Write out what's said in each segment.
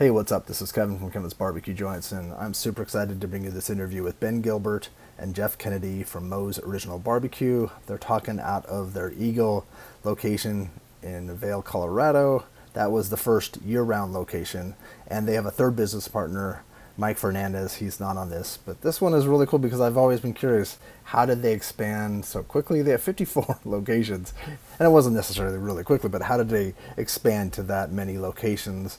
Hey, what's up? This is Kevin from Kevin's BBQ Joints, and I'm super excited to bring you this interview with Ben Gilbert and Jeff Kennedy from Moe's Original Barbecue. They're talking out of their Eagle location in Vail, Colorado. That was the first year-round location, and they have a third business partner, Mike Fernandez. He's not on this, but this one is really cool because I've always been curious, how did they expand so quickly? They have 54 locations, and it wasn't necessarily really quickly, but how did they expand to that many locations?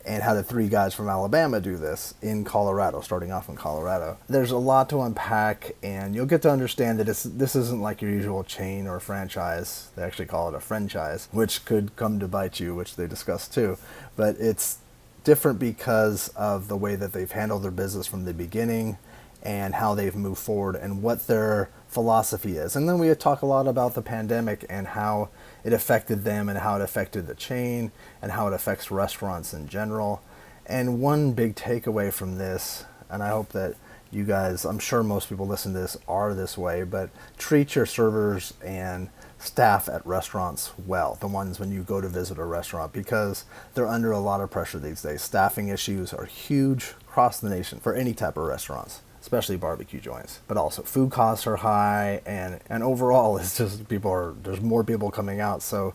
And how did three guys from Alabama do this in Colorado, starting off in Colorado? There's a lot to unpack, and you'll get to understand that this isn't like your usual chain or franchise. They actually call it a franchise, which could come to bite you, which they discuss too. But it's different because of the way that they've handled their business from the beginning and how they've moved forward and what their philosophy is. And then we talk a lot about the pandemic and how it affected them and how it affected the chain and how it affects restaurants in general. And one big takeaway from this, and I hope that you guys, I'm sure most people listen to this are this way, but treat your servers and staff at restaurants well, the ones when you go to visit a restaurant, because they're under a lot of pressure these days. Staffing issues are huge across the nation for any type of restaurants, especially barbecue joints. But also food costs are high, and overall it's just there's more people coming out, so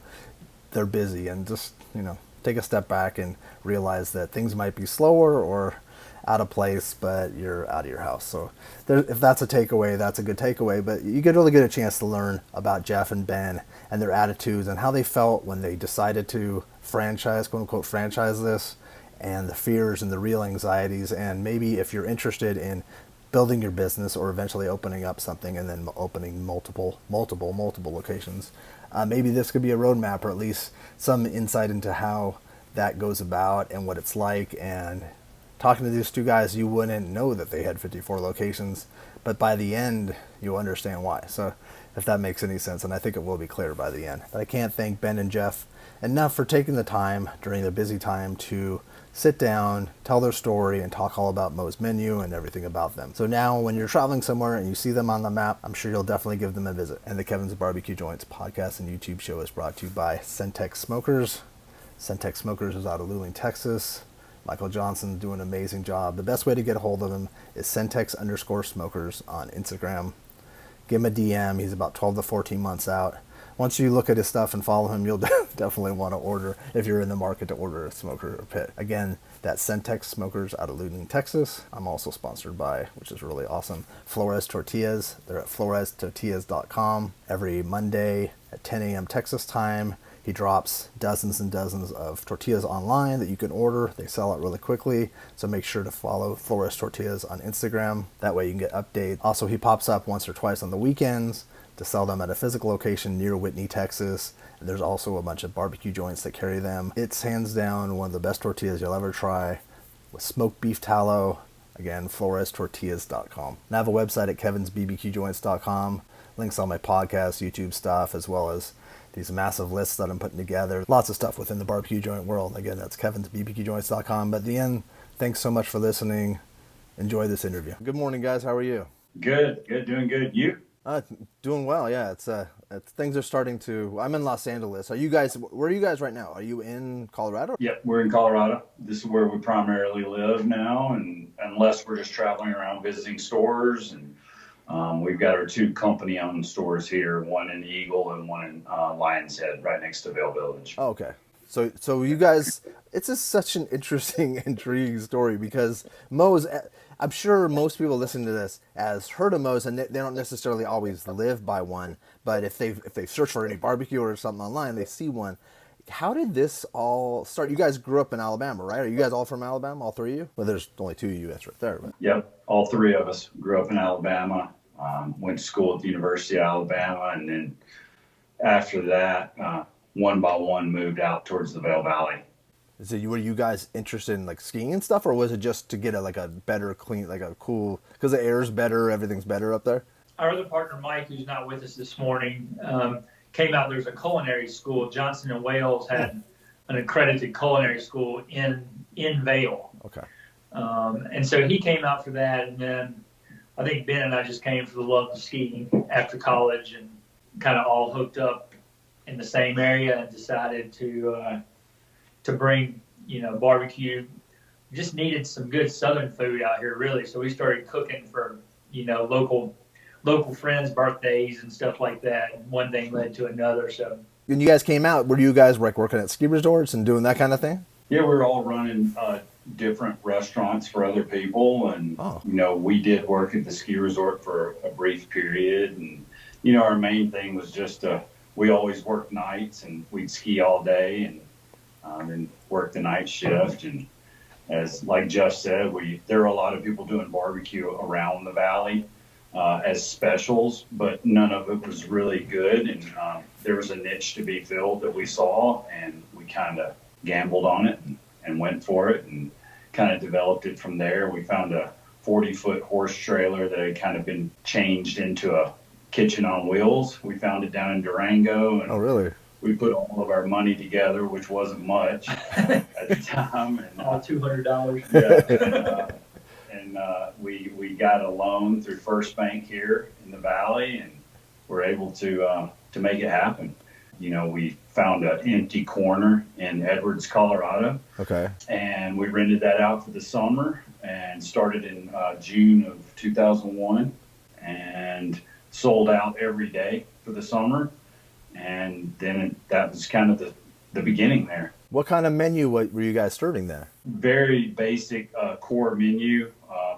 they're busy. And just, take a step back and realize that things might be slower or out of place, but you're out of your house. So if that's a takeaway, that's a good takeaway. But you really get a chance to learn about Jeff and Ben and their attitudes and how they felt when they decided to franchise, quote unquote, franchise this, and the fears and the real anxieties. And maybe if you're interested in building your business or eventually opening up something and then opening multiple locations, maybe this could be a roadmap, or at least some insight into how that goes about and what it's like. And talking to these two guys, you wouldn't know that they had 54 locations, but by the end, you'll understand why. So if that makes any sense, and I think it will be clear by the end. But I can't thank Ben and Jeff enough for taking the time during the busy time to sit down, tell their story, and talk all about Moe's menu and everything about them. So now when you're traveling somewhere and you see them on the map, I'm sure you'll definitely give them a visit. And the Kevin's BBQ Joints podcast and YouTube show is brought to you by Centex Smokers. Centex Smokers is out of Luling, Texas. Michael Johnson doing an amazing job. The best way to get a hold of him is Centex_smokers on Instagram. Give him a DM. He's about 12 to 14 months out. Once you look at his stuff and follow him, you'll definitely want to order if you're in the market to order a smoker or pit. Again, that's Centex Smokers out of Luling, Texas. I'm also sponsored by, which is really awesome, Flores Tortillas. They're at florestortillas.com. Every Monday at 10 a.m. Texas time, he drops dozens and dozens of tortillas online that you can order. They sell out really quickly, so make sure to follow Flores Tortillas on Instagram. That way you can get updates. Also, he pops up once or twice on the weekends to sell them at a physical location near Whitney, Texas. And there's also a bunch of barbecue joints that carry them. It's hands down one of the best tortillas you'll ever try, with smoked beef tallow. Again, florestortillas.com. And I have a website at kevinsbbqjoints.com. Links on my podcast, YouTube stuff, as well as these massive lists that I'm putting together. Lots of stuff within the barbecue joint world. Again, that's kevinsbbqjoints.com. But at the end, thanks so much for listening. Enjoy this interview. Good morning, guys. How are you? Good, doing good. You? Doing well, yeah. It's things are starting to. I'm in Los Angeles. Where are you guys right now? Are you in Colorado? Yep, we're in Colorado. This is where we primarily live now, and unless we're just traveling around visiting stores, and we've got our two company-owned stores here, one in Eagle and one in Lion's Head, right next to Vail Village. Oh, okay. So you guys, it's just such an interesting, intriguing story because Moe's. I'm sure most people listening to this has heard of Moe's, and they don't necessarily always live by one. But if they've searched for any barbecue or something online, they see one. How did this all start? You guys grew up in Alabama, right? Are you guys all from Alabama, all three of you? Well, there's only two of you that's right there. But. Yep, all three of us grew up in Alabama. Went to school at the University of Alabama, and then after that, one by one moved out towards the Vail Valley. Were you guys interested in like skiing and stuff, or was it just to get a better, clean, like a cool, because the air's better, everything's better up there? Our other partner, Mike, who's not with us this morning, came out. There's a culinary school. Johnson and Wales had an accredited culinary school in Vail. Okay. And so he came out for that, and then I think Ben and I just came for the love of skiing after college, and kind of all hooked up in the same area and decided to bring barbecue just needed some good Southern food out here, really. So we started cooking for, local friends' birthdays and stuff like that. And one thing led to another. So When you guys came out, were you guys like working at ski resorts and doing that kind of thing? Yeah, we were all running different restaurants for other people, and Oh. we did work at the ski resort for a brief period, and our main thing was just we always worked nights, and we'd ski all day, and work the night shift. And as like Jeff said, there are a lot of people doing barbecue around the valley as specials, but none of it was really good, and there was a niche to be filled that we saw, and we kind of gambled on it and went for it and kind of developed it from there. We found a 40-foot horse trailer that had kind of been changed into a kitchen on wheels. We found it down in Durango. And Oh, really? we put all of our money together, which wasn't much at the time. And all $200. yeah, and we got a loan through First Bank here in the valley, and we're able to make it happen. We found an empty corner in Edwards, Colorado. Okay. And we rented that out for the summer and started in June of 2001 and sold out every day for the summer. And then that was kind of the beginning there. What kind of menu were you guys serving there? Very basic core menu,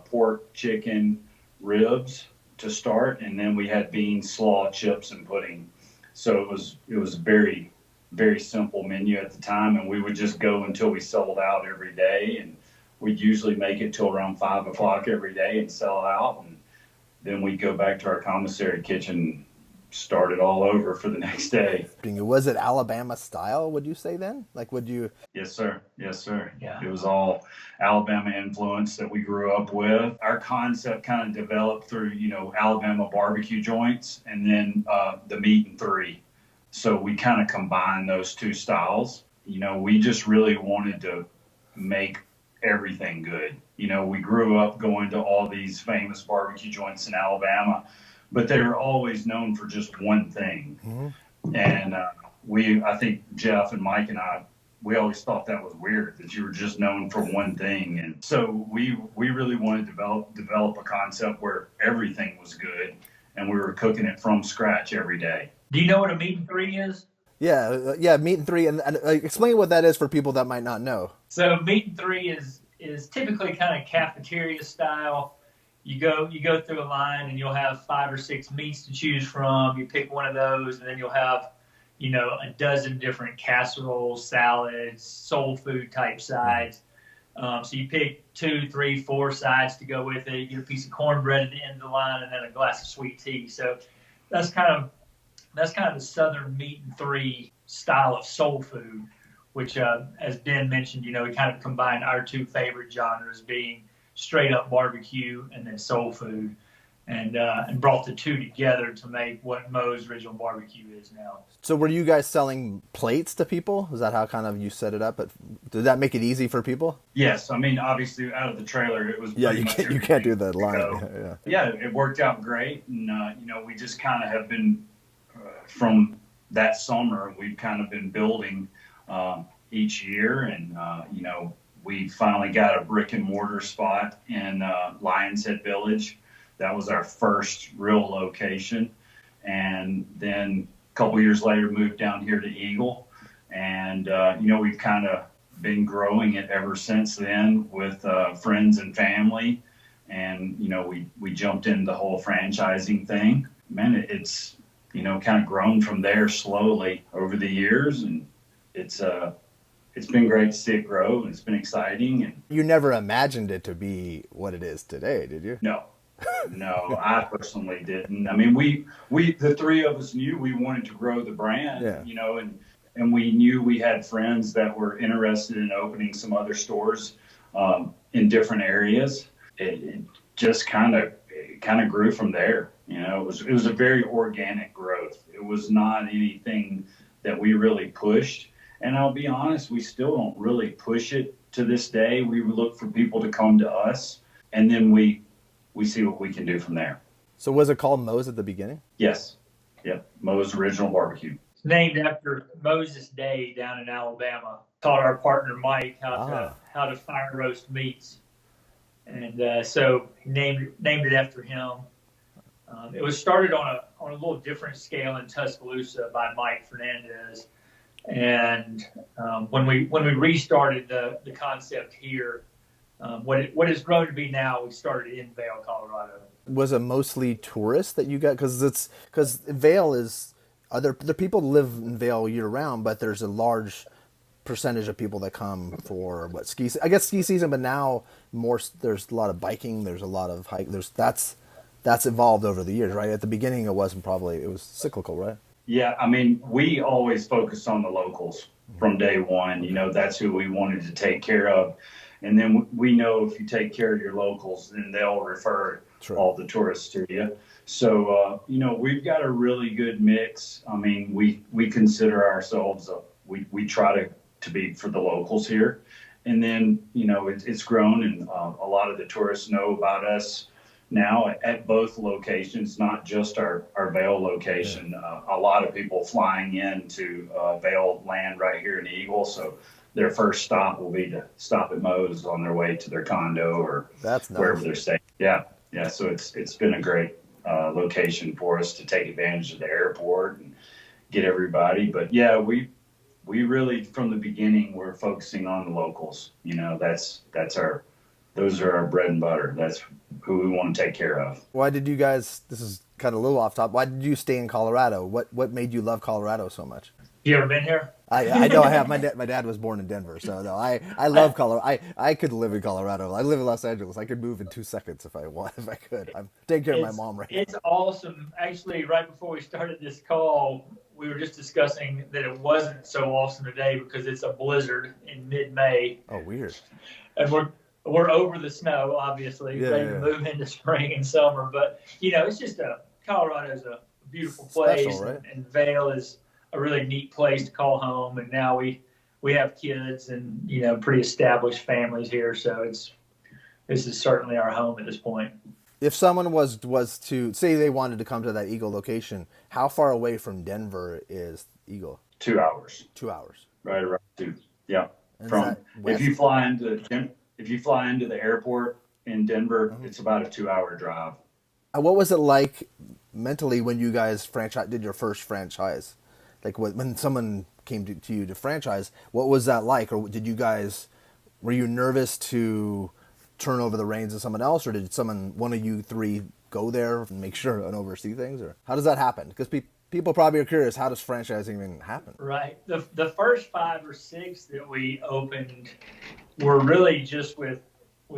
pork, chicken, ribs to start. And then we had beans, slaw, chips, and pudding. So it was a very, very simple menu at the time, and we would just go until we sold out every day, and we'd usually make it till around 5 o'clock every day and sell out, and then we'd go back to our commissary kitchen, start it all over for the next day. Was it Alabama style, would you say then? Like, would you? Yes, sir. Yes, sir. Yeah. It was all Alabama influence that we grew up with. Our concept kind of developed through, Alabama barbecue joints and then the meat and three. So we kind of combined those two styles. We just really wanted to make everything good. We grew up going to all these famous barbecue joints in Alabama, but they were always known for just one thing. Mm-hmm. And I think Jeff and Mike and we always thought that was weird, that you were just known for one thing. And so we really wanted to develop a concept where everything was good, and we were cooking it from scratch every day. Do you know what a meat and three is? Yeah, meat and three, and explain what that is for people that might not know. So meat and three is typically kind of cafeteria style. You go through a line, and you'll have 5 or 6 meats to choose from. You pick one of those, and then you'll have a dozen different casseroles, salads, soul food type sides. So you pick 2, 3, 4 sides to go with it. You get a piece of cornbread at the end of the line, and then a glass of sweet tea. So that's kind of the Southern meat and three style of soul food, which, as Ben mentioned, we kind of combined our 2 favorite genres, being straight up barbecue and then soul food, and brought the 2 together to make what Moe's Original Barbecue is now. So were you guys selling plates to people? Is that how kind of you set it up? Did that make it easy for people? Yes, I mean, obviously out of the trailer it was you can't do that line. Yeah, it worked out great, and we just kind of have been from that summer we've kind of been building each year, and we finally got a brick and mortar spot in Lions Head Village. That was our first real location. And then a couple years later, moved down here to Eagle. And, we've kind of been growing it ever since then with friends and family. And, we jumped into the whole franchising thing. Man, it's, kind of grown from there slowly over the years. And it's been great to see it grow, and it's been exciting. And you never imagined it to be what it is today, did you? No, I personally didn't. I mean, we the 3 of us knew we wanted to grow the brand, and we knew we had friends that were interested in opening some other stores in different areas. It just kind of grew from there. It was a very organic growth. It was not anything that we really pushed. And I'll be honest, we still don't really push it to this day. We look for people to come to us, and then we see what we can do from there. So was it called Moe's at the beginning? Yes. Yep. Moe's Original Barbecue. named after Moses Day down in Alabama. Taught our partner Mike how to fire roast meats, and so he named it after him. It was started on a little different scale in Tuscaloosa by Mike Fernandez, and when we restarted the concept here, what has grown to be now, we started in Vail, Colorado. Was it mostly tourists that you got? Because Vail is other the people live in Vail year round, but there's a large percentage of people that come for what ski. I guess ski season, but now more. There's a lot of biking. There's a lot of hike. That's evolved over the years, right? At the beginning, it was cyclical, right? Yeah, I mean, we always focused on the locals from day one. You know, that's who we wanted to take care of. And then we know if you take care of your locals, then they'll refer all the tourists to you. So, you know, we've got a really good mix. I mean, we consider ourselves, we try to be for the locals here. And then, you know, it's grown, and a lot of the tourists know about us now at both locations, not just our Vail location. A lot of people flying in to Vail land right here in Eagle. So their first stop will be to stop at Moe's on their way to their condo or wherever they're staying. Yeah. Yeah. So it's been a great location for us to take advantage of the airport and get everybody. But yeah, we really, from the beginning, we're focusing on the locals. You know, those are our bread and butter. That's who we want to take care of. Why did you guys, this is kind of a little off top, why did you stay in Colorado? What made you love Colorado so much? You ever been here? I know I have. My dad was born in Denver, so no, I love Colorado. I could live in Colorado. I live in Los Angeles. I could move in 2 seconds if I could. I'm taking care of my mom right now. It's awesome. Actually, right before we started this call, we were just discussing that it wasn't so awesome today because it's a blizzard in mid-May. Oh, weird. And we're over the snow, obviously, ready to move into spring and summer. But, you know, it's just Colorado's a beautiful place. Special, right? And Vail is a really neat place to call home. And now we have kids and, you know, pretty established families here. So this is certainly our home at this point. If someone was to say they wanted to come to that Eagle location, how far away from Denver is Eagle? 2 hours. 2 hours. Right around 2. Yeah. And if you fly into the airport in Denver, it's about a 2-hour drive. What was it like mentally when you guys did your first franchise? Like when someone came to you to franchise, what was that like? Or were you nervous to turn over the reins to someone else, or did one of you three go there and make sure and oversee things? Or how does that happen? Because people probably are curious, how does franchising even happen? Right. The first 5 or 6 that we opened were really just with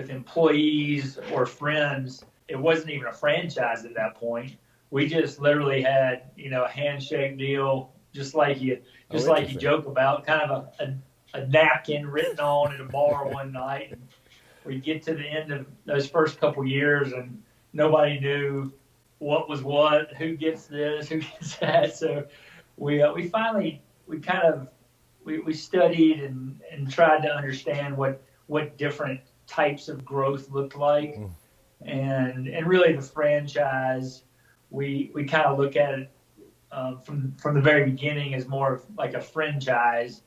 employees or friends. It wasn't even a franchise at that point. We just literally had, you know, a handshake deal, just like you joke about, kind of a napkin written on at a bar one night. And we get to the end of those first couple years, and nobody knew what was what, who gets this, who gets that. So we finally studied and tried to understand what different types of growth looked like, and really the franchise, we kind of look at it from the very beginning as more of like a franchise.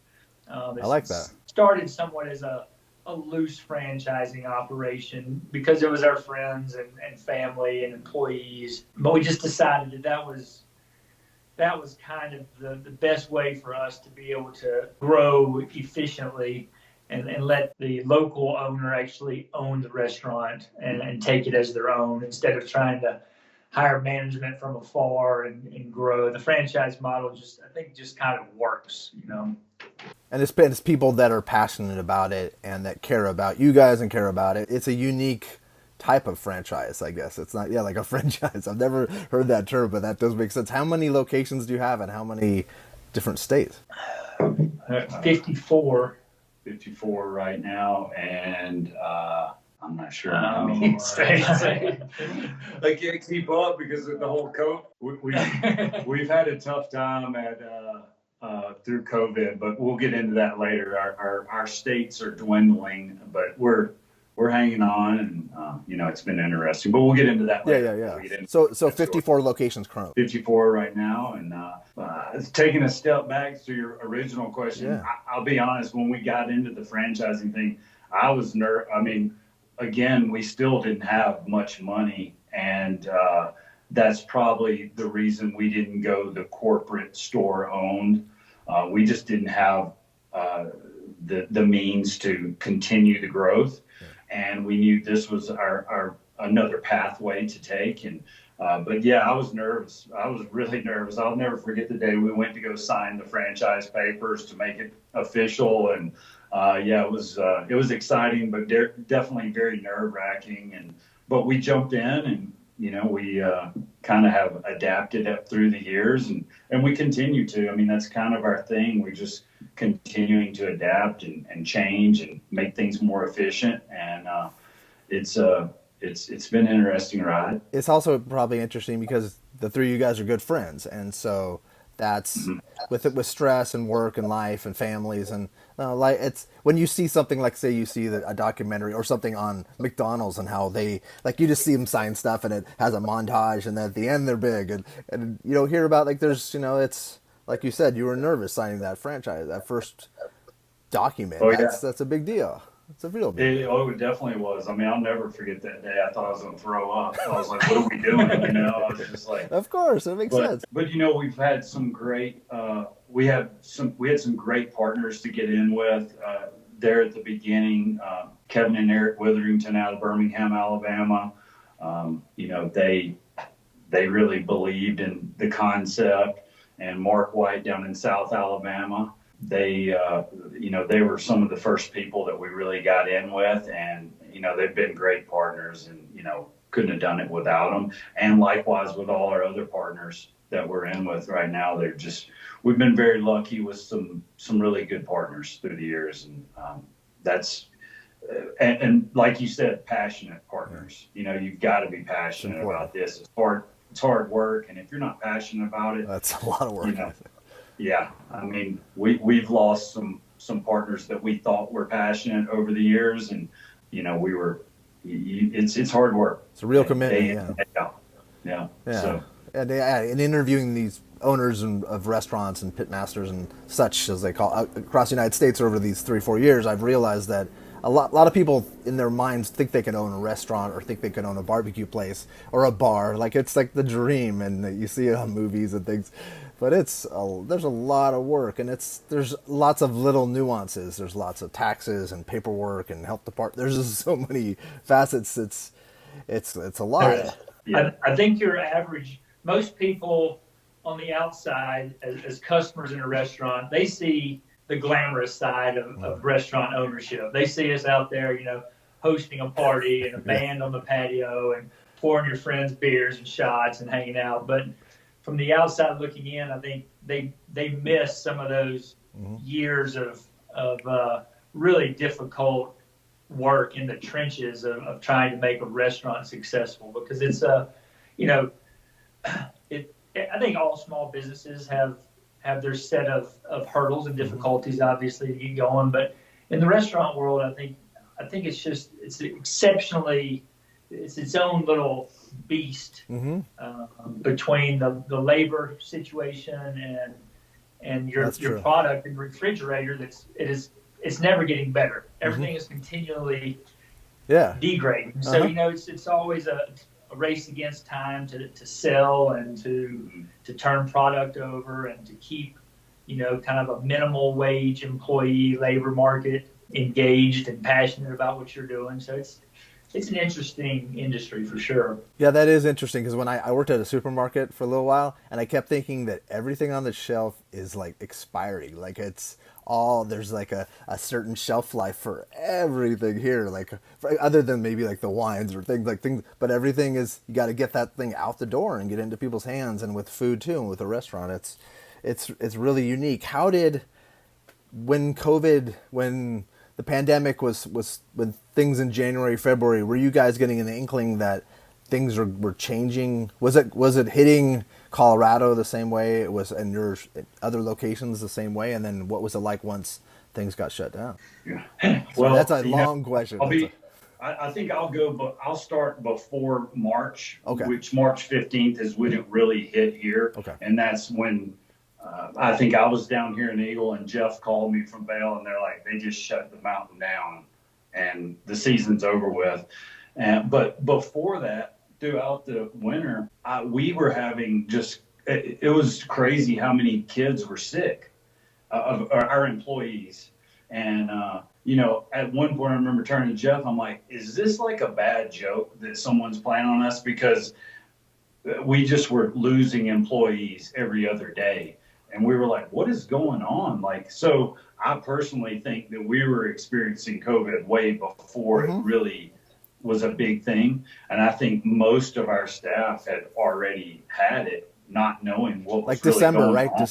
I like that. Started somewhat as a loose franchising operation because it was our friends and family and employees, but we just decided that was kind of the best way for us to be able to grow efficiently and let the local owner actually own the restaurant and take it as their own instead of trying to hire management from afar and grow. The franchise model I think kind of works, you know. And it's people that are passionate about it and that care about you guys and care about it. It's a unique type of franchise, I guess. It's not, like a franchise. I've never heard that term, but that does make sense. How many locations do you have and how many different states? 54. 54 right now, and I'm not sure how many states. I can't keep up because of the whole COVID. We've had a tough time through COVID, but we'll get into that later. Our states are dwindling, but we're we're hanging on, and it's been interesting. But we'll get into that later. Yeah. We get into So that story. 54 locations currently. 54 right now, and taking a step back to your original question, Yeah. I'll be honest. When we got into the franchising thing, I was nervous. I mean, again, we still didn't have much money, and that's probably the reason we didn't go the corporate store owned. We just didn't have the means to continue the growth, and we knew this was our another pathway to take. And but yeah, I was nervous. I was really nervous. I'll never forget the day we went to go sign the franchise papers to make it official. And it was exciting, but definitely very nerve wracking. But we jumped in, and we kind of have adapted up through the years, and we continue to. I mean, that's kind of our thing. We're just continuing to adapt and change and make things more efficient. And it's been an interesting ride. It's also probably interesting because the three of you guys are good friends, and so that's with stress and work and life and families, and like it's when you see something like, say you see a documentary or something on McDonald's and how they, like, you just see them sign stuff and it has a montage, and then at the end they're big, and you don't hear about, like, there's it's like you said, you were nervous signing that franchise, that first document. That's a big deal. It's a real big deal. It definitely was. I mean, I'll never forget that day. I thought I was going to throw up. I was like, what are we doing? I was just like, of course, it makes sense. But we've had some great, we had some great partners to get in with there at the beginning. Kevin and Eric Witherington out of Birmingham, Alabama. They really believed in the concept, and Mark White down in South Alabama. They were some of the first people that we really got in with, and they've been great partners, and couldn't have done it without them. And likewise with all our other partners that we're in with right now, we've been very lucky with some really good partners through the years, and that's and like you said, passionate partners. You've got to be passionate about this. It's hard work, and if you're not passionate about it, that's a lot of work. Yeah, I mean, we've lost some partners that we thought were passionate over the years, and it's hard work. It's a real commitment. Yeah. So. And in interviewing these owners of restaurants and pitmasters and such, as they call across the United States over these 3-4 years, I've realized that a lot of people in their minds think they can own a restaurant or think they can own a barbecue place or a bar. Like, it's like the dream, and you see it on movies and things. But there's a lot of work, and there's lots of little nuances. There's lots of taxes and paperwork and health department. There's just so many facets. It's a lot. Yeah. I think most people on the outside as customers in a restaurant, they see the glamorous side of restaurant ownership. They see us out there, hosting a party and a band on the patio and pouring your friends beers and shots and hanging out. But from the outside looking in, I think they miss some of those years of really difficult work in the trenches of trying to make a restaurant successful, because it's I think all small businesses have their set of hurdles and difficulties, obviously, to get going. But in the restaurant world, I think it's exceptionally, it's its own little beast between the labor situation and your product and refrigerator. It's never getting better. Everything is continually degrading. So it's always a race against time to sell and to turn product over and to keep kind of a minimal wage employee labor market engaged and passionate about what you're doing. So it's an interesting industry for sure. Yeah, that is interesting, because when I worked at a supermarket for a little while, and I kept thinking that everything on the shelf is like expiring. Like, there's like a certain shelf life for everything here, like other than maybe like the wines or things, but everything is, you got to get that thing out the door and get into people's hands. And with food too, and with a restaurant, it's really unique. How did, when the pandemic was when things in January, February, were you guys getting an inkling that things were changing? Was it hitting Colorado the same way it was in your other locations the same way? And then what was it like once things got shut down? Yeah. So that's a long question. I think I'll go, but I'll start before March, Okay. which March 15th is when it really hit here. Okay. And that's when I think I was down here in Eagle, and Jeff called me from Vail, and they're like, they just shut the mountain down and the season's over with. But before that, throughout the winter, we were having it was crazy how many kids were sick of our employees. And, at one point I remember turning to Jeff, I'm like, is this like a bad joke that someone's playing on us? Because we just were losing employees every other day. And we were like, what is going on? Like, so I personally think that we were experiencing COVID way before it really was a big thing. And I think most of our staff had already had it, not knowing what was Like really December, going right? on.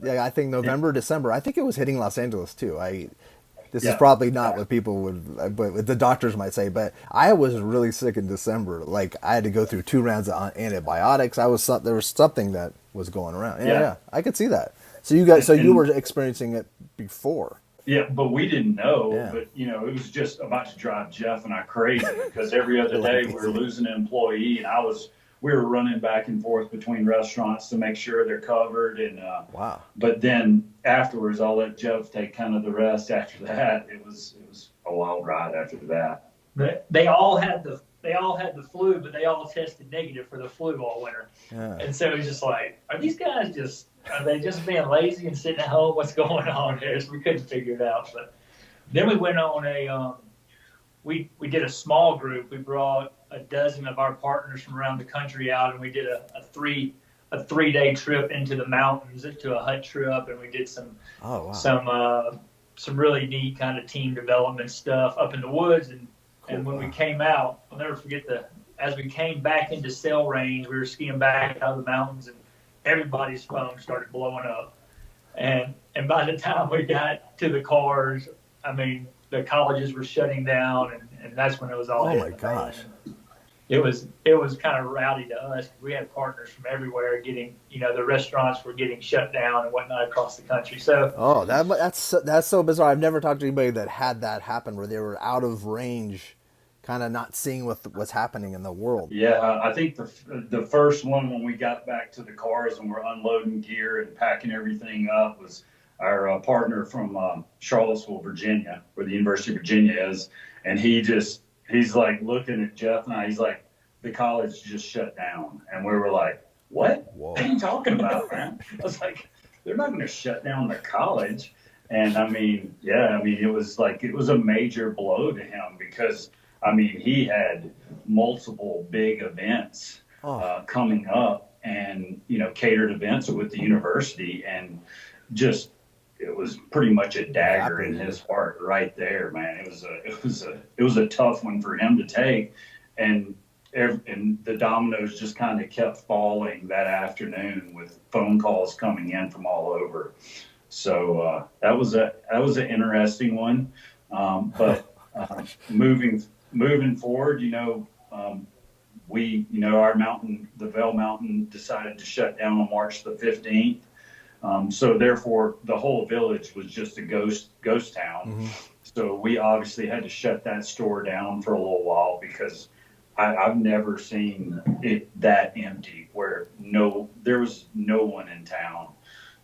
Yeah, I think November, December. I think it was hitting Los Angeles too. This is Yeah. probably not what people would, but the doctors might say. But I was really sick in December. Like I had to go through 2 rounds of antibiotics. There was something that was going around. Yeah. I could see that. So you were experiencing it before. Yeah, but we didn't know. Yeah. But it was just about to drive Jeff and I crazy because every other day we were losing an employee, and we were running back and forth between restaurants to make sure they're covered. And Wow. But then afterwards, I'll let Jeff take kind of the rest. After that, it was a wild ride. After that, They all had the flu, but they all tested negative for the flu all winter. Yeah. And so it's just like, are they just being lazy and sitting at home? What's going on there? So we couldn't figure it out. But then we went on we did a small group. We brought a dozen of our partners from around the country out, and we did a 3-day trip into the mountains, to a hut trip, and we did some really neat kind of team development stuff up in the woods. And when we came out, I'll never forget as we came back into sail range, we were skiing back out of the mountains, and everybody's phone started blowing up. And by the time we got to the cars, I mean, the colleges were shutting down, and that's when it was all. Oh my gosh! It was kind of rowdy to us. We had partners from everywhere getting, the restaurants were getting shut down and whatnot across the country. So that's so bizarre. I've never talked to anybody that had that happen where they were out of range, kind of not seeing what's happening in the world. Yeah, I think the first one when we got back to the cars and we're unloading gear and packing everything up was our partner from Charlottesville, Virginia, where the University of Virginia is, and he's like looking at Jeff and I. He's like, the college just shut down, and we were like, what? Whoa. What are you talking about, man? I was like, they're not going to shut down the college. And it was a major blow to him because he had multiple big events coming up, and catered events with the university, and just. It was pretty much a dagger in his heart right there, man. It was a tough one for him to take, and the dominoes just kind of kept falling that afternoon with phone calls coming in from all over. So that was an interesting one. But moving forward, our mountain, the Vail Mountain, decided to shut down on March the 15th. So therefore, the whole village was just a ghost town. Mm-hmm. So we obviously had to shut that store down for a little while because I've never seen it that empty where there was no one in town.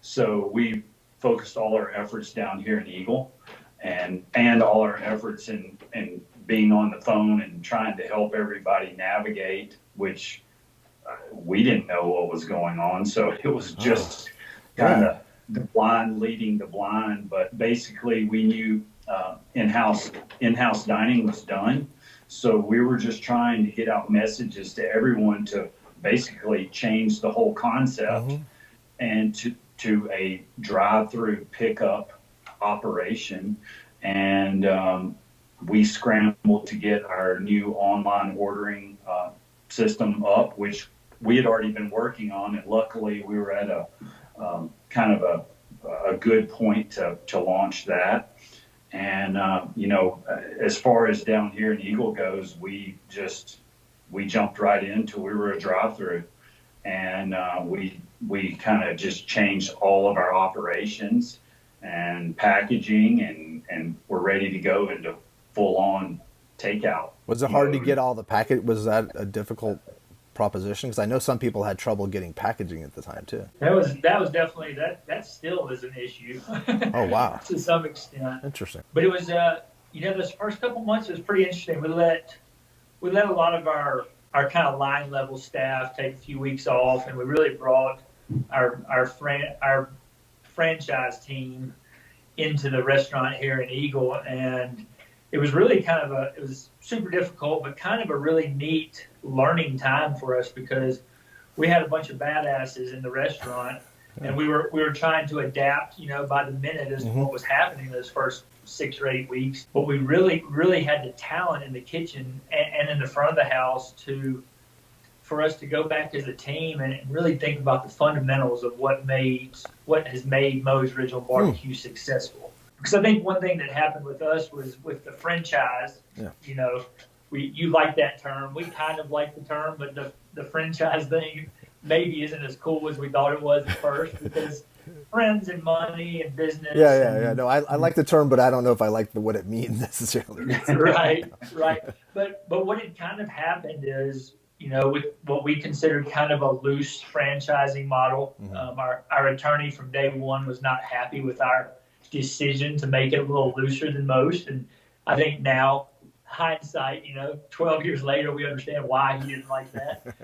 So we focused all our efforts down here in Eagle and all our efforts in being on the phone and trying to help everybody navigate, which we didn't know what was going on. So it was just kind of the blind leading the blind. But basically we knew in-house dining was done. So we were just trying to get out messages to everyone to basically change the whole concept and to a drive-through pickup operation. And we scrambled to get our new online ordering system up, which we had already been working on. And luckily we were at a kind of a good point to launch that. And, as far as down here in Eagle goes, we jumped right into, we were a drive-through, and we kind of just changed all of our operations and packaging, and we're ready to go into full-on takeout. Was it hard to get all the package? Was that a difficult proposition? Because I know some people had trouble getting packaging at the time too. That was definitely that still is an issue. Oh wow, To some extent. interesting. But it was those first couple months was pretty interesting. We let a lot of our kind of line level staff take a few weeks off, and we really brought our franchise team into the restaurant here in Eagle, and it was really it was super difficult, but kind of a really neat learning time for us because we had a bunch of badasses in the restaurant, and we were trying to adapt, by the minute as to what was happening those first 6 or 8 weeks. But we really had the talent in the kitchen and in the front of the house for us to go back as a team and really think about the fundamentals of what has made Moe's Original Barbecue successful. Because I think one thing that happened with us was with the franchise. Yeah. You like that term. We kind of like the term, but the franchise thing maybe isn't as cool as we thought it was at first because friends and money and business. Yeah. No, I like the term, but I don't know if I like what it means necessarily. Right. But what had kind of happened is, with what we considered kind of a loose franchising model, our attorney from day one was not happy with our decision to make it a little looser than most. And I think now, hindsight, 12 years later, we understand why he didn't like that.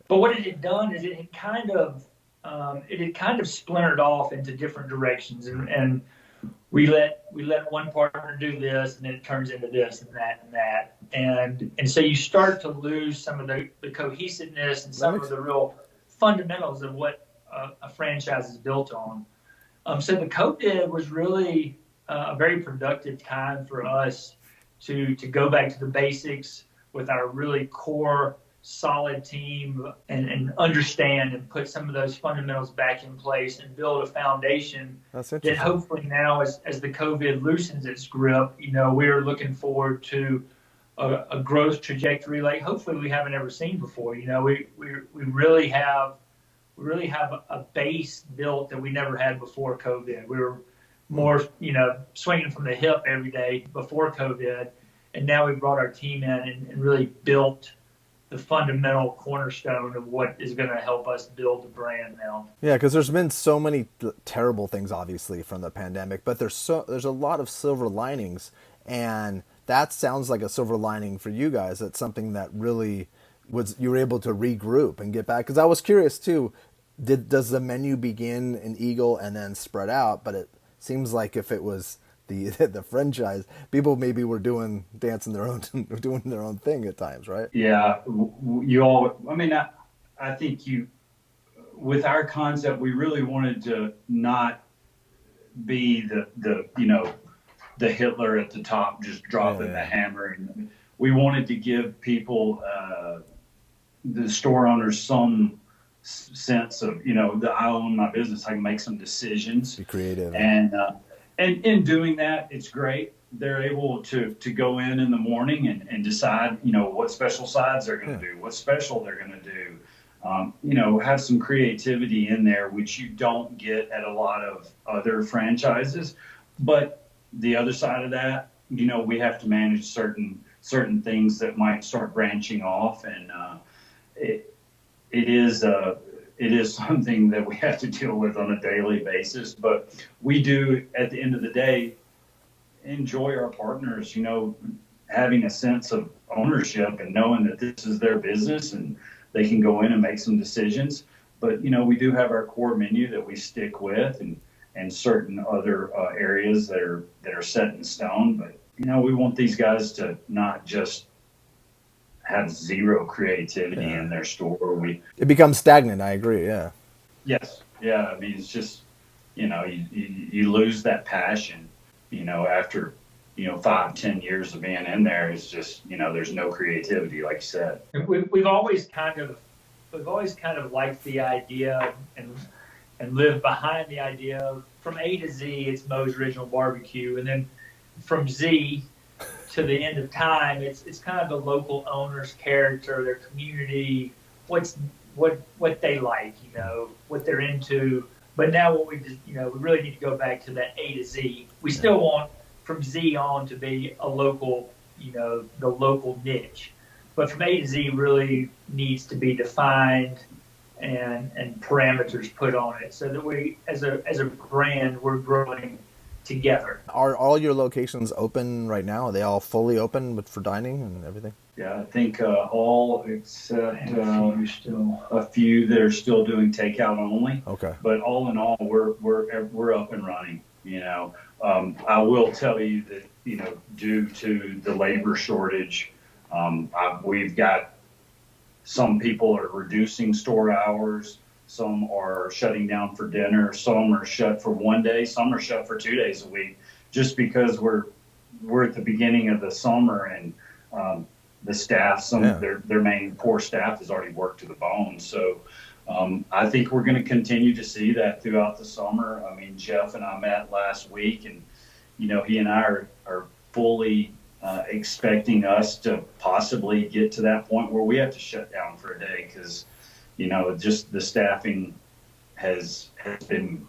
But what it had done is it had kind of splintered off into different directions, and we let one partner do this, and then it turns into this and that, and so you start to lose some of the cohesiveness and some of the real fundamentals of what a franchise is built on. So the COVID was really a very productive time for us to go back to the basics with our really core solid team and understand and put some of those fundamentals back in place and build a foundation that hopefully now as the COVID loosens its grip, we're looking forward to a growth trajectory like hopefully we haven't ever seen before. We really have a base built that we never had before COVID. We were more, swinging from the hip every day before COVID. And now we brought our team in and really built the fundamental cornerstone of what is going to help us build the brand now. Yeah, because there's been so many terrible things, obviously, from the pandemic, but there's a lot of silver linings, and that sounds like a silver lining for you guys. That's something that really you were able to regroup and get back. Because I was curious too, does the menu begin in Eagle and then spread out? But it seems like if it was the franchise, people maybe were doing their own thing at times, right? Yeah, I think with our concept, we really wanted to not be the Hitler at the top, just dropping the hammer. And we wanted to give people, the store owners, some sense of, I own my business, I can make some decisions. Be creative. And in doing that, it's great. They're able to go in the morning and decide, what special sides they're going to do, what special they're going to do. Have some creativity in there, which you don't get at a lot of other franchises. But the other side of that, we have to manage certain things that might start branching off, and it is something that we have to deal with on a daily basis. But we do, at the end of the day, enjoy our partners, having a sense of ownership and knowing that this is their business and they can go in and make some decisions. But, we do have our core menu that we stick with and certain other areas that are set in stone. But, we want these guys to not just have zero creativity in their store. It becomes stagnant. I agree. Yeah. Yes. Yeah. I mean, it's just, you lose that passion, after, 5-10 years of being in there. It's just, there's no creativity, like you said. We've always kind of liked the idea and lived behind the idea of from A to Z, it's Moe's Original Barbecue. And then from Z to the end of time, it's kind of the local owner's character, their community, what they like, what they're into. But now what we really need to go back to that A to Z. We still want from Z on to be a local the local niche. But from A to Z really needs to be defined and parameters put on it so that we, as a brand, we're growing together. Are all your locations open right now? Are they all fully open for dining and everything? Yeah, I think all except A few a few that are still doing takeout only. Okay. But all in all, we're up and running. I will tell you that due to the labor shortage, we've got some people are reducing store hours. Some are shutting down for dinner. Some are shut for one day. Some are shut for 2 days a week, just because we're at the beginning of the summer and the staff, their main core staff has already worked to the bone. So I think we're going to continue to see that throughout the summer. I mean, Jeff and I met last week, and he and I are fully expecting us to possibly get to that point where we have to shut down for a day because just the staffing has been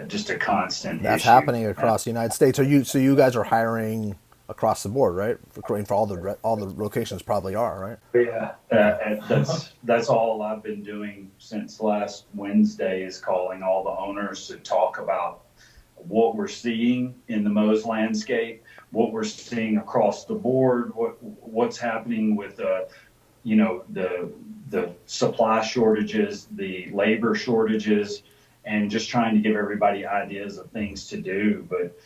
just a constant That's issue. happening across the United States. So you guys are hiring across the board, right? For all the locations probably are, right? Yeah, that's all I've been doing since last Wednesday is calling all the owners to talk about what we're seeing in the Moe's landscape, what we're seeing across the board, what's happening with the supply shortages, the labor shortages, and just trying to give everybody ideas of things to do. But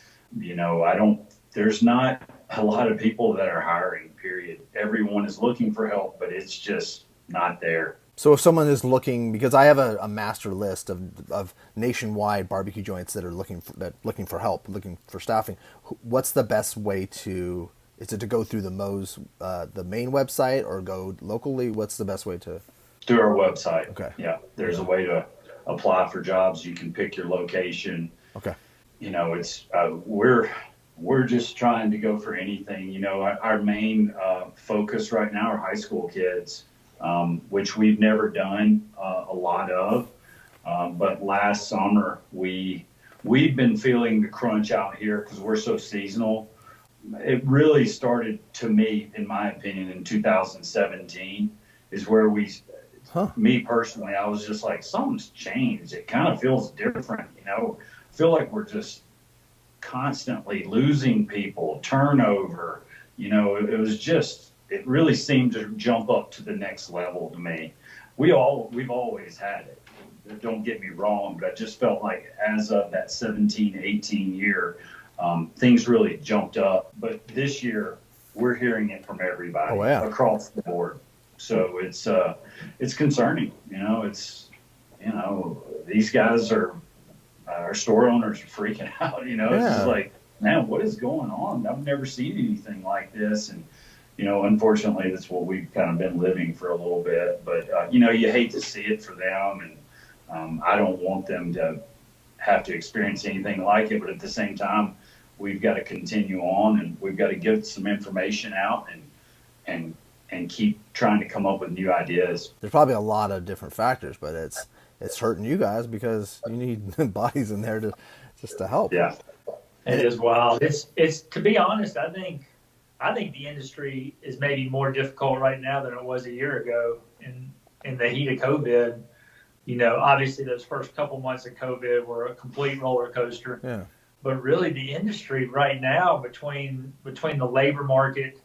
there's not a lot of people that are hiring, period. Everyone is looking for help, but it's just not there. So if someone is looking, because I have a master list of nationwide barbecue joints that are looking for help, looking for staffing, what's the best way to? Is it to go through the Moe's the main website or go locally? What's the best way to? Through our website. Okay. Yeah, there's a way to apply for jobs. You can pick your location. Okay. It's we're just trying to go for anything. Our main focus right now are high school kids, which we've never done a lot of. But last summer we've been feeling the crunch out here because we're so seasonal. It really started, to me, in my opinion, in 2017 is where me personally, I was just like, something's changed. It kind of feels different. I feel like we're just constantly losing people, turnover. It really seemed to jump up to the next level to me. We've always had it. Don't get me wrong, but I just felt like as of that 17, 18 year, things really jumped up. But this year, we're hearing it from everybody across the board. So it's concerning. These guys our store owners are freaking out. It's just like, man, what is going on? I've never seen anything like this. And, unfortunately, that's what we've kind of been living for a little bit. But, you hate to see it for them. And I don't want them to have to experience anything like it. But at the same time, we've got to continue on, and we've got to get some information out and keep trying to come up with new ideas. There's probably a lot of different factors, but it's hurting you guys because you need bodies in there to help. Yeah, it is wild. It's to be honest, I think the industry is maybe more difficult right now than it was a year ago in the heat of COVID. Obviously those first couple months of COVID were a complete roller coaster. Yeah. But really, the industry right now, between the labor market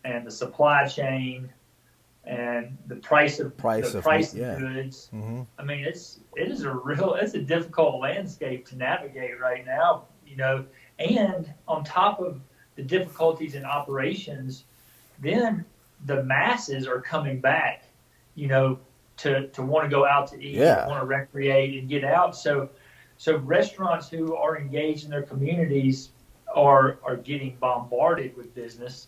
and the supply chain and the price of goods, mm-hmm. I mean, it's a difficult landscape to navigate right now. And on top of the difficulties in operations, then the masses are coming back, to want to go out to eat, want to recreate and get out. So restaurants who are engaged in their communities are getting bombarded with business,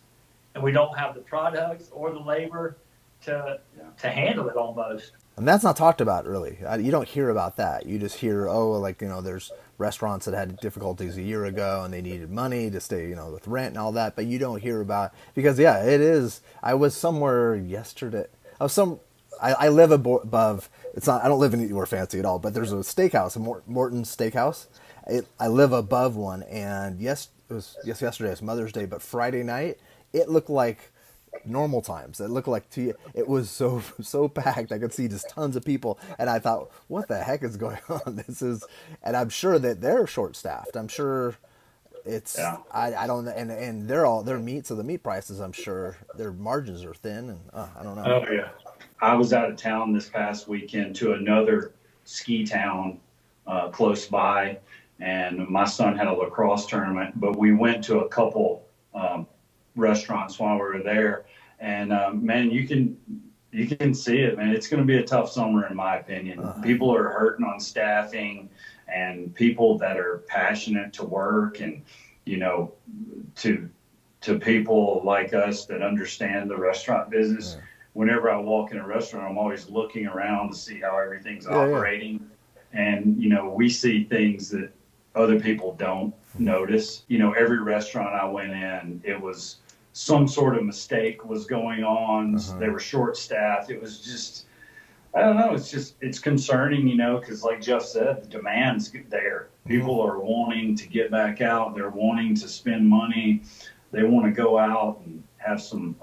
and we don't have the products or the labor to handle it almost. And that's not talked about really. You don't hear about that. You just hear, there's restaurants that had difficulties a year ago and they needed money to stay, with rent and all that. But you don't hear about, because it is. I was somewhere yesterday. I live above. It's not. I don't live anywhere fancy at all. But there's a steakhouse, a Morton's Steakhouse. I live above one, and was yes yesterday. It's Mother's Day, but Friday night it looked like normal times. It looked like it was so packed. I could see just tons of people, and I thought, what the heck is going on? This is, and I'm sure that they're short staffed. I'm sure it's Yeah. I don't, and they're all their meat, so the meat prices, I'm sure their margins are thin, and I don't know. Oh yeah. I was out of town this past weekend to another ski town close by, and my son had a lacrosse tournament. But we went to a couple restaurants while we were there, and man, you can see it, man. It's going to be a tough summer, in my opinion. People are hurting on staffing, and people that are passionate to work, and you know, to people like us that understand the restaurant business. Yeah. Whenever I walk in a restaurant, I'm always looking around to see how everything's Yeah, operating. And, you know, we see things that other people don't notice. You know, every restaurant I went in, it was some sort of mistake was going on. They were short staffed. It was just, I don't know. It's concerning, you know, because like Jeff said, the demand's there. People are wanting to get back out. They're wanting to spend money. They want to go out and have some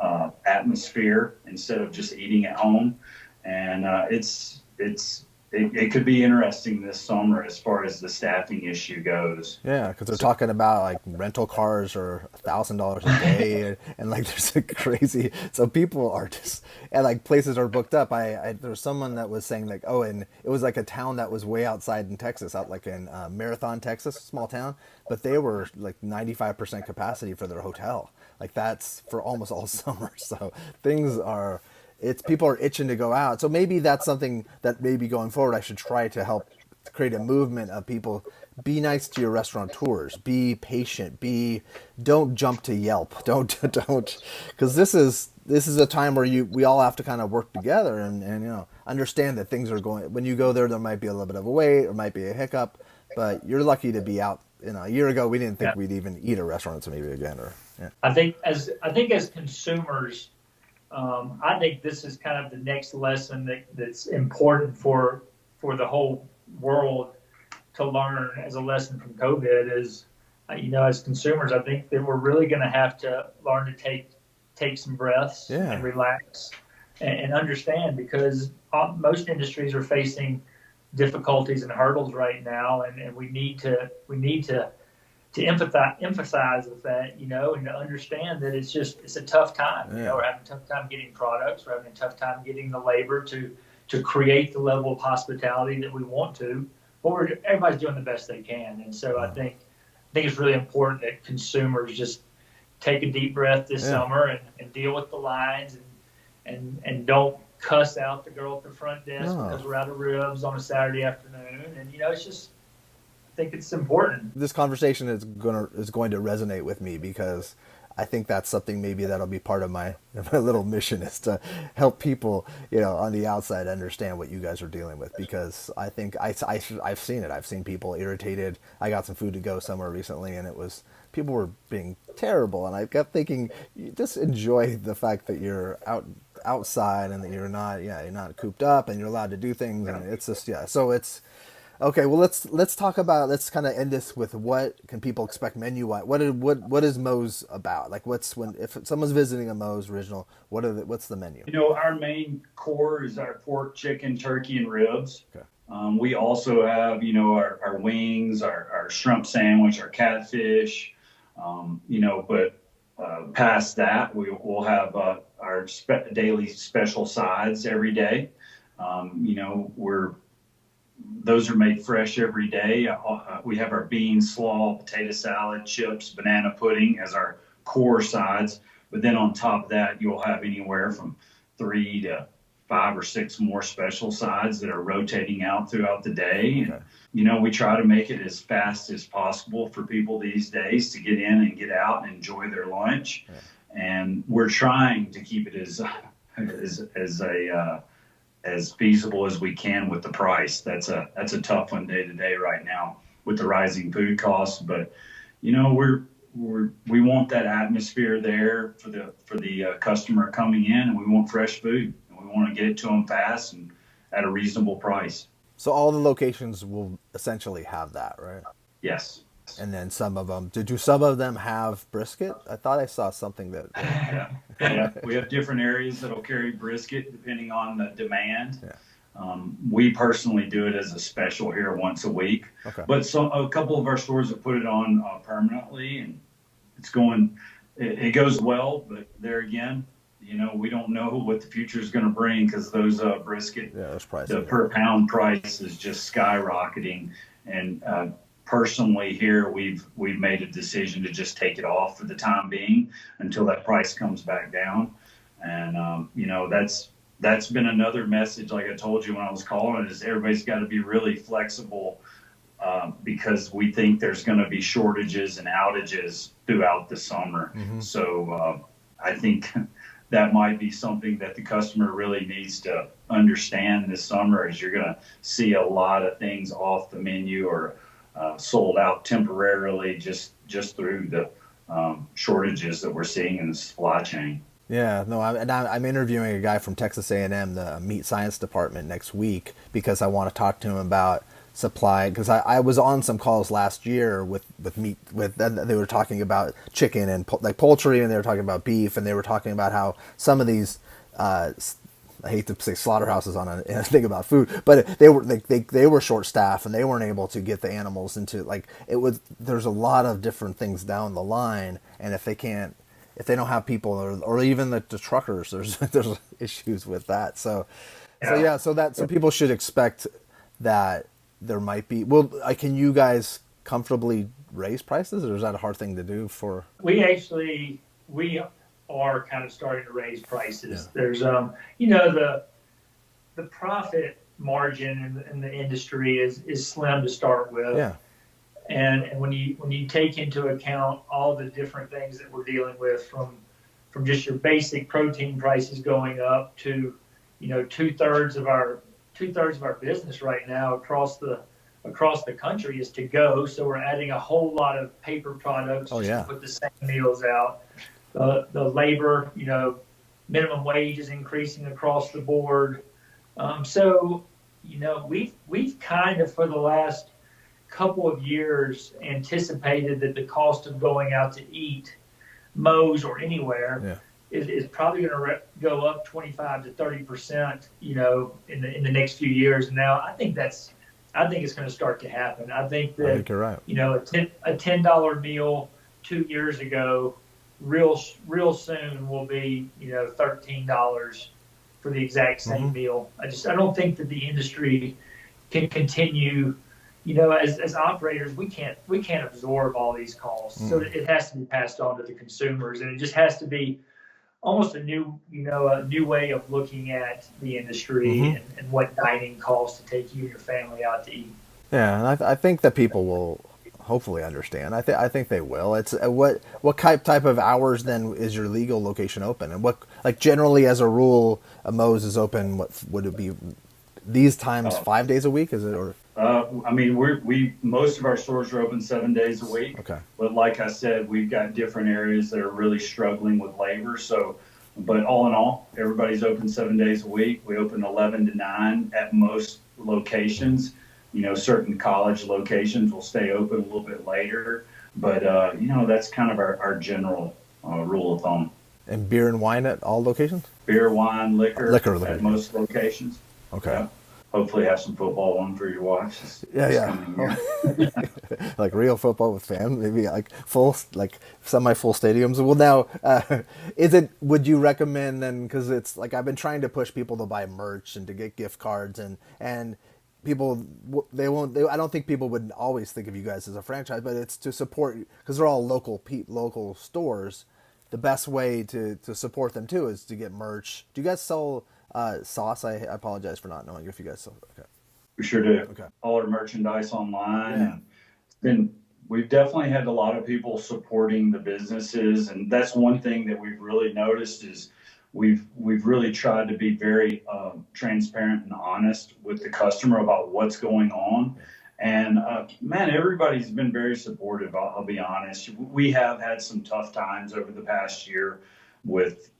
atmosphere instead of just eating at home. And it could be interesting this summer as far as the staffing issue goes. Yeah, because they're talking about like rental cars are $1,000 a day, and like there's a crazy. So people are just, and like places are booked up. There was someone that was saying like, oh, and it was like a town that was way outside in Texas, out like in Marathon, Texas, small town, but they were like 95% capacity for their hotel. Like that's for almost all summer. So things are. It's people are itching to go out. So maybe that's something that maybe going forward I should try to help create a movement of people. Be nice to your restaurateurs. Be patient. Don't jump to Yelp. Don't because this is a time where we all have to kind of work together and you know understand that things are going. When you go there might be a little bit of a wait or might be a hiccup, but you're lucky to be out. You know, a year ago we didn't think we'd even eat at restaurants maybe again or yeah. I think as consumers, I think this is kind of the next lesson that's important for the whole world to learn as a lesson from COVID is, you know, as consumers, I think that we're really going to have to learn to take some breaths and relax and understand, because most industries are facing difficulties and hurdles right now, and we need to emphasize with that, you know, and to understand that it's a tough time. You know, we're having a tough time getting products. We're having a tough time getting the labor to create the level of hospitality that we want to. But everybody's doing the best they can, and so I think it's really important that consumers just take a deep breath this summer and deal with the lines and don't cuss out the girl at the front desk because we're out of ribs on a Saturday afternoon. And you know, it's just. I think it's important. This conversation is going to resonate with me because I think that's something maybe that'll be part of my little mission is to help people, you know, on the outside understand what you guys are dealing with, because I think I've seen it. I've seen people irritated. I got some food to go somewhere recently, and it was people were being terrible, and I kept thinking, just enjoy the fact that you're outside and that you're not cooped up and you're allowed to do things, and it's just so it's. Okay, well let's talk about, let's kind of end this with what can people expect menu-wise. What is Moe's about? Like if someone's visiting a Moe's Original, what's the menu? You know, our main core is our pork, chicken, turkey, and ribs. Okay. We also have, you know, our wings, our shrimp sandwich, our catfish, you know, but past that, we'll have our daily special sides every day. You know, those are made fresh every day. We have our beans, slaw, potato salad, chips, banana pudding as our core sides. But then on top of that, you'll have anywhere from 3 to 5 or 6 more special sides that are rotating out throughout the day. And, you know, we try to make it as fast as possible for people these days to get in and get out and enjoy their lunch. Yeah. And we're trying to keep it as feasible as we can with the price. That's a tough one day to day right now with the rising food costs. But you know, we want that atmosphere there for the customer coming in, and we want fresh food, and we want to get it to them fast and at a reasonable price. So all the locations will essentially have that, right? Yes. And then some of them, do some of them have brisket? I thought I saw something that. Yeah, yeah. We have different areas that'll carry brisket depending on the demand. Yeah. We personally do it as a special here once a week, Okay. but a couple of our stores have put it on permanently, and it's going. It goes well, but there again, we don't know what the future is going to bring because those brisket, those prices, the per pound price is just skyrocketing, and personally here we've made a decision to just take it off for the time being until that price comes back down. And that's been another message, like I told you when I was calling, is everybody's got to be really flexible, because we think there's going to be shortages and outages throughout the summer. So I think that might be something that the customer really needs to understand this summer, is you're going to see a lot of things off the menu or sold out temporarily just through the shortages that we're seeing in the supply chain. Yeah, no, I'm interviewing a guy from Texas A&M, the meat science department, next week because I want to talk to him about supply. Because I was on some calls last year with meat, they were talking about chicken and like poultry, and they were talking about beef, and they were talking about how some of these I hate to say slaughterhouses on a thing about food, but they were short staffed and they weren't able to get the animals into there's a lot of different things down the line, and if they don't have people or even the truckers, there's issues with that. So people should expect that there might be. Well, can you guys comfortably raise prices, or is that a hard thing to do for? We are kind of starting to raise prices. Yeah. There's the profit margin in the industry is slim to start with. Yeah. And when you take into account all the different things that we're dealing with, from just your basic protein prices going up to, two-thirds of our business right now across the country is to go. So we're adding a whole lot of paper products to put the same meals out. The labor, minimum wage is increasing across the board. So we've kind of, for the last couple of years, anticipated that the cost of going out to eat, Moe's or anywhere, is probably going to go up 25 to 30%, in the next few years. And now I think it's going to start to happen. I think that you're right. A $10 meal 2 years ago, real soon will be $13 for the exact same meal. I don't think that the industry can continue. As operators, we can't absorb all these costs. So it has to be passed on to the consumers, and it just has to be almost a new way of looking at the industry and what dining costs to take you and your family out to eat. Yeah, and I think that people will hopefully understand. I think they will. It's what type of hours then is your legal location open, and what, like, generally as a rule, a Moe's is open. What would it be these times? 5 days a week, is it? Or we most of our stores are open 7 days a week. Okay. But like I said, we've got different areas that are really struggling with labor. So, but all in all, everybody's open 7 days a week. We open 11 to 9 at most locations. Certain college locations will stay open a little bit later, but that's kind of our general rule of thumb. And beer and wine at all locations? Beer, wine, liquor at most locations. Okay. Yeah. Hopefully have some football on for your watch. Yeah. Like real football with fans, maybe like semi-full stadiums. Well, now, would you recommend then, because it's like I've been trying to push people to buy merch and to get gift cards, and people, I don't think people would always think of you guys as a franchise, but it's to support, because they're all local stores. The best way to support them too is to get merch. Do you guys sell sauce? I apologize for not knowing if you guys sell. Okay. We sure do. Okay. All our merchandise online. Yeah. We've definitely had a lot of people supporting the businesses, and that's one thing that we've really noticed is we've really tried to be very transparent and honest with the customer about what's going on. And everybody's been very supportive. I'll be honest. We have had some tough times over the past year with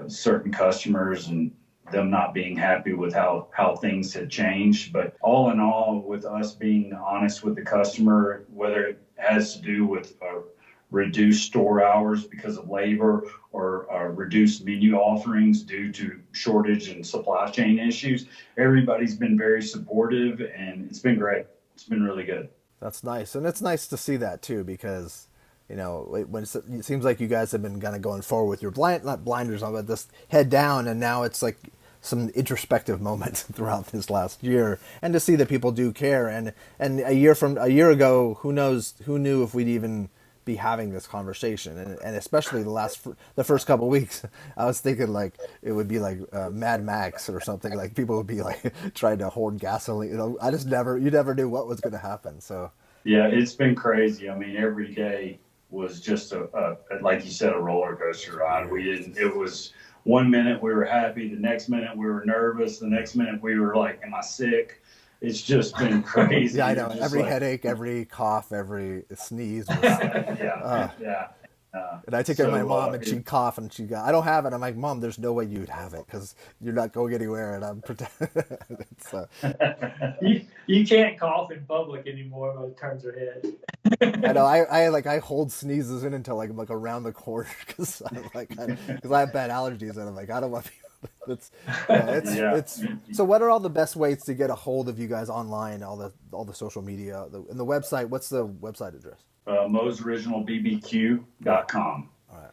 certain customers and them not being happy with how things had changed. But all in all, with us being honest with the customer, whether has to do with reduced store hours because of labor, or reduced menu offerings due to shortage and supply chain issues. Everybody's been very supportive, and it's been great. It's been really good. That's nice, and it's nice to see that too, because when it seems like you guys have been kind of going forward with your not blinders on, but just head down, and now it's like some introspective moments throughout this last year, and to see that people do care, and a year ago, who knew if we'd even be having this conversation, and especially the first couple of weeks, I was thinking like it would be like Mad Max or something, like people would be like trying to hoard gasoline. You never knew what was going to happen. So yeah, it's been crazy. I mean, every day was just like you said, a roller coaster ride. It was one minute we were happy, the next minute we were nervous, the next minute we were like, am I sick? It's just been crazy. Yeah, I know. Every headache, every cough, every sneeze. Yeah. And I take care of my mom, and she'd cough, and I don't have it. I'm like, Mom, there's no way you'd have it because you're not going anywhere, and I'm pretending. You can't cough in public anymore when it turns her head. I know. I hold sneezes in until like around the corner because I have bad allergies, and I'm like, I don't want people. So what are all the best ways to get a hold of you guys online, all the social media, and the website? What's the website address? Moe'sOriginalBBQ.com. All right.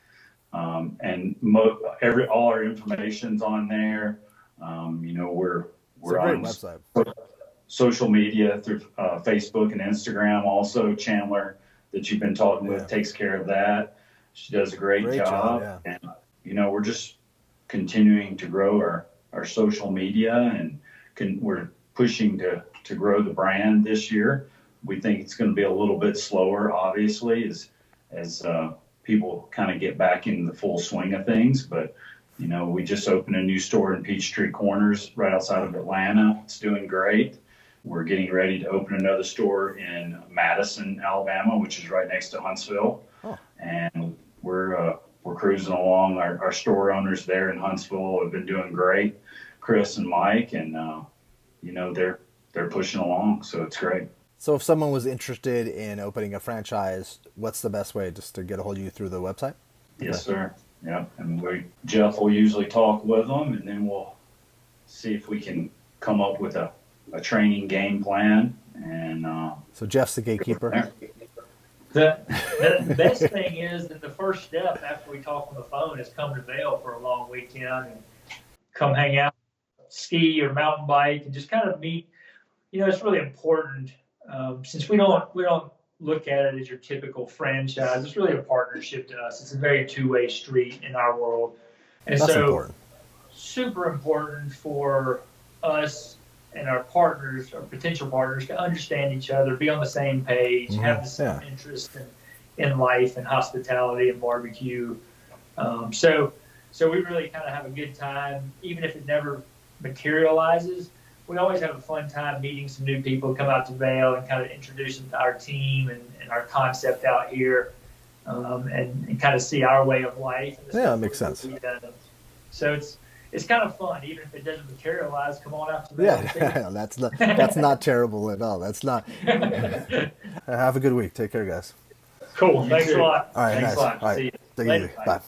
And all our information's on there. We're on website. Social media through Facebook and Instagram. Also, Chandler, that you've been talking with, takes care of that. She does a great job. Yeah. And we're just continuing to grow our social media, and we're pushing to grow the brand this year. We think it's going to be a little bit slower, obviously, as people kind of get back in the full swing of things. But we just opened a new store in Peachtree Corners right outside of Atlanta. It's doing great. We're getting ready to open another store in Madison, Alabama, which is right next to Huntsville. Oh. And we're cruising along. Our store owners there in Huntsville have been doing great, Chris and Mike, and they're pushing along, so it's great. So if someone was interested in opening a franchise, what's the best way, just to get a hold of you through the website? Yes, sir. Yeah, and Jeff will usually talk with them, and then we'll see if we can come up with a training game plan. And so Jeff's the gatekeeper. The best thing is that the first step after we talk on the phone is come to Vail for a long weekend and come hang out, ski or mountain bike, and just kind of meet. It's really important since we don't look at it as your typical franchise. It's really a partnership to us. It's a very two-way street in our world, and That's so important. Super important for us and our partners, our potential partners, to understand each other, be on the same page, have the same interest in life and hospitality and barbecue. So we really kind of have a good time, even if it never materializes. We always have a fun time meeting some new people, come out to Vail and kind of introduce them to our team and our concept out here, and kind of see our way of life. Yeah, it makes sense. So it's kind of fun, even if it doesn't materialize. Come on out to Vail. Yeah, that's not terrible at all. That's not. Have a good week. Take care, guys. Cool. Thanks a lot. All right, Thanks nice. a lot. All right, See you. take it Later. easy. Bye.